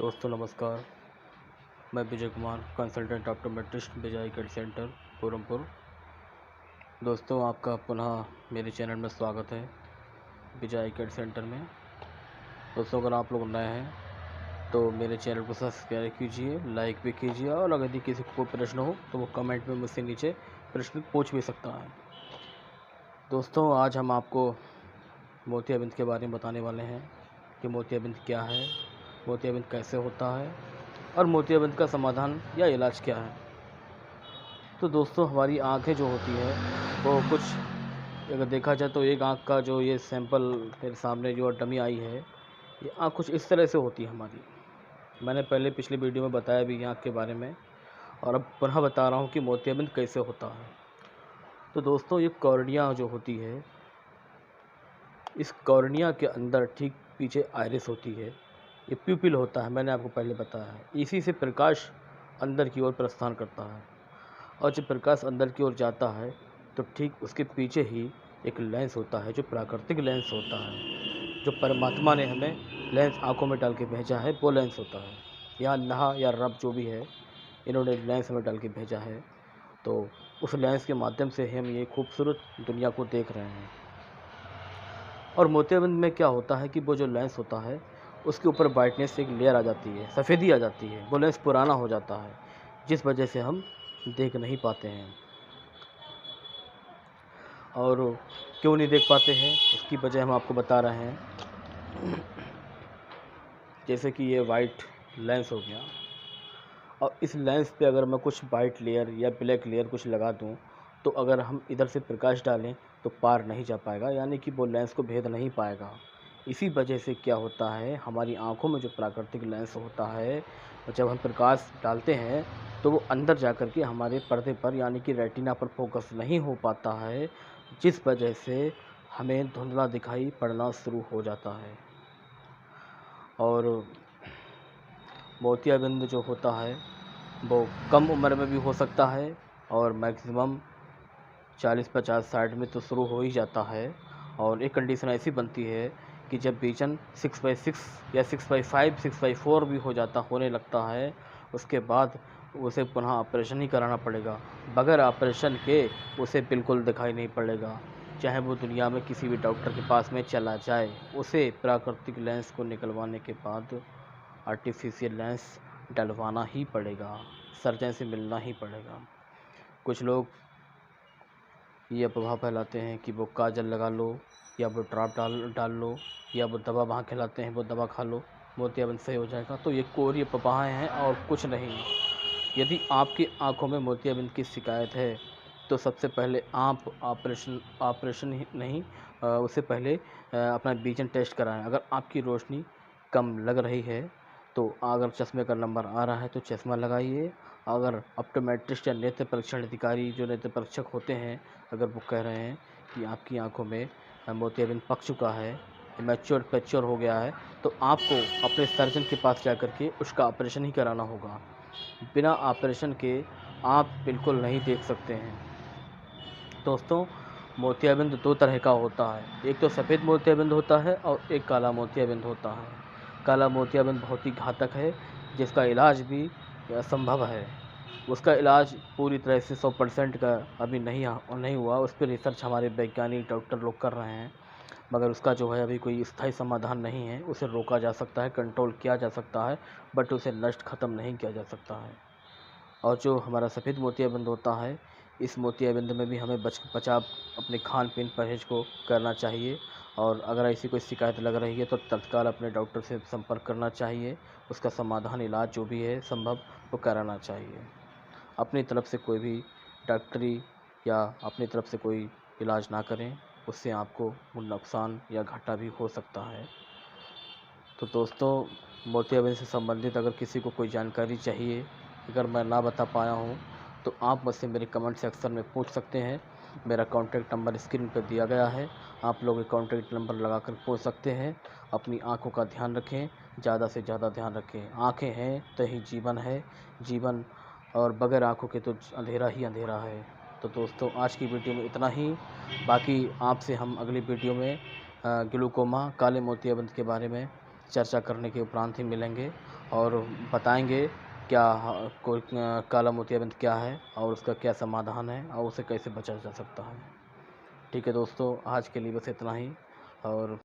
दोस्तों नमस्कार। मैं विजय कुमार, कंसल्टेंट ऑप्टोमेट्रिस्ट विजय आई केयर सेंटर पूरमपुर। दोस्तों आपका पुनः मेरे चैनल में स्वागत है विजय आई केयर सेंटर में। दोस्तों अगर आप लोग नए हैं तो मेरे चैनल को सब्सक्राइब कीजिए, लाइक भी कीजिए, और अगर यदि किसी को कोई प्रश्न हो तो वो कमेंट में मुझसे नीचे प्रश्न पूछ भी सकता है। दोस्तों आज हम आपको मोतियाबिंद के बारे में बताने वाले हैं कि मोतियाबिंद क्या है, मोतियाबिंद कैसे होता है और मोतियाबिंद का समाधान या इलाज क्या है। तो दोस्तों हमारी आंखें जो होती है वो कुछ, अगर देखा जाए तो एक आंख का जो ये सैंपल मेरे सामने जो डमी आई है, ये आंख कुछ इस तरह से होती है हमारी। मैंने पहले पिछले वीडियो में बताया भी आंख के बारे में, और अब पुनः बता रहा हूँ कि मोतियाबिंद कैसे होता है। तो दोस्तों ये कॉर्निया जो होती है, इस कॉर्निया के अंदर ठीक पीछे आइरिस होती है, ये प्यूपिल होता है, मैंने आपको पहले बताया है। इसी से प्रकाश अंदर की ओर प्रस्थान करता है, और जब प्रकाश अंदर की ओर जाता है तो ठीक उसके पीछे ही एक लेंस होता है, जो प्राकृतिक लेंस होता है, जो परमात्मा ने हमें लेंस आंखों में डाल के भेजा है, वो लेंस होता है। या अल्लाह या रब जो भी है, इन्होंने लेंस हमें डाल के भेजा है, तो उस लेंस के माध्यम से हम ये खूबसूरत दुनिया को देख रहे हैं। और मोतियाबिंद में क्या होता है कि वो जो लेंस होता है उसके ऊपर ब्राइटनेस से एक लेयर आ जाती है, सफ़ेदी आ जाती है, वो लेंस पुराना हो जाता है, जिस वजह से हम देख नहीं पाते हैं। और क्यों नहीं देख पाते हैं उसकी वजह हम आपको बता रहे हैं। जैसे कि ये वाइट लेंस हो गया, और इस लेंस पे अगर मैं कुछ वाइट लेयर या ब्लैक लेयर कुछ लगा दूं, तो अगर हम इधर से प्रकाश डालें तो पार नहीं जा पाएगा, यानी कि वो लेंस को भेद नहीं पाएगा। इसी वजह से क्या होता है, हमारी आंखों में जो प्राकृतिक लेंस होता है, जब हम प्रकाश डालते हैं तो वो अंदर जा कर के हमारे पर्दे पर यानी कि रेटिना पर फोकस नहीं हो पाता है, जिस वजह से हमें धुंधला दिखाई पड़ना शुरू हो जाता है। और मोतियाबिंद जो होता है वो कम उम्र में भी हो सकता है, और मैक्सिमम 40, 50, 60 में तो शुरू हो ही जाता है। और एक कंडीशन ऐसी बनती है कि जब विजन 6/6 या 6/5, 6/4 भी होने लगता है, उसके बाद उसे पुनः ऑपरेशन ही कराना पड़ेगा। बगैर ऑपरेशन के उसे बिल्कुल दिखाई नहीं पड़ेगा, चाहे वो दुनिया में किसी भी डॉक्टर के पास में चला जाए, उसे प्राकृतिक लेंस को निकलवाने के बाद आर्टिफिशियल लेंस डलवाना ही पड़ेगा, सर्जन से मिलना ही पड़ेगा। कुछ लोग ये अफवाह फैलाते हैं कि वो काजल लगा लो, या वो ड्रॉप डाल लो, या वो दवा वहाँ खिलाते हैं वो दवा खा लो, मोतियाबिंद सही हो जाएगा। तो ये कोरी अफवाहें हैं और कुछ नहीं। यदि आपकी आंखों में मोतियाबिंद की शिकायत है तो सबसे पहले आप ऑपरेशन ही नहीं, उससे पहले अपना विजन टेस्ट कराएं। अगर आपकी रोशनी कम लग रही है तो अगर चश्मे का नंबर आ रहा है तो चश्मा लगाइए। अगर ऑप्टोमेट्रिस्ट या नेत्र परीक्षण अधिकारी जो नेत्र परीक्षक होते हैं, अगर वो कह रहे हैं कि आपकी आंखों में मोतियाबिंद पक चुका है, मैच्योर हो गया है, तो आपको अपने सर्जन के पास जा कर के उसका ऑपरेशन ही कराना होगा। बिना ऑपरेशन के आप बिल्कुल नहीं देख सकते हैं। दोस्तों मोतियाबिंद दो तरह का होता है, एक तो सफ़ेद मोतियाबिंद होता है और एक काला मोतियाबिंद होता है। काला मोतियाबिंद बहुत ही घातक है, जिसका इलाज भी असंभव है। उसका इलाज पूरी तरह से 100% का अभी नहीं हुआ, उस पर रिसर्च हमारे वैज्ञानिक डॉक्टर लोग कर रहे हैं, मगर उसका जो है अभी कोई स्थायी समाधान नहीं है। उसे रोका जा सकता है, कंट्रोल किया जा सकता है, बट उसे नष्ट ख़त्म नहीं किया जा सकता है। और जो हमारा सफ़ेद मोतियाबिंद होता है, इस मोतियाबिंद में भी हमें बचाव अपने खान पीन परहेज को करना चाहिए, और अगर ऐसी कोई शिकायत लग रही है तो तत्काल अपने डॉक्टर से संपर्क करना चाहिए। उसका समाधान इलाज जो भी है संभव वो कराना चाहिए। अपनी तरफ से कोई भी डॉक्टरी या अपनी तरफ से कोई इलाज ना करें, उससे आपको नुकसान या घाटा भी हो सकता है। तो दोस्तों मोतियाबिंद से संबंधित अगर किसी को कोई जानकारी चाहिए, अगर मैं ना बता पाया हूँ, तो आप मुझसे मेरे कमेंट सेक्शन में पूछ सकते हैं। मेरा कॉन्टैक्ट नंबर स्क्रीन पर दिया गया है, आप लोग कॉन्टैक्ट नंबर लगाकर पूछ सकते हैं। अपनी आँखों का ध्यान रखें, ज़्यादा से ज़्यादा ध्यान रखें। आँखें हैं तो ही जीवन है, जीवन और बगैर आँखों के तो अंधेरा ही अंधेरा है। तो दोस्तों आज की वीडियो में इतना ही। बाकी आपसे हम अगली वीडियो में ग्लूकोमा काले मोतियाबिंद के बारे में चर्चा करने के उपरांत ही मिलेंगे और बताएंगे क्या कोई काला मोतियाबिंद क्या है और उसका क्या समाधान है और उसे कैसे बचा जा सकता है। ठीक है दोस्तों, आज के लिए बस इतना ही। और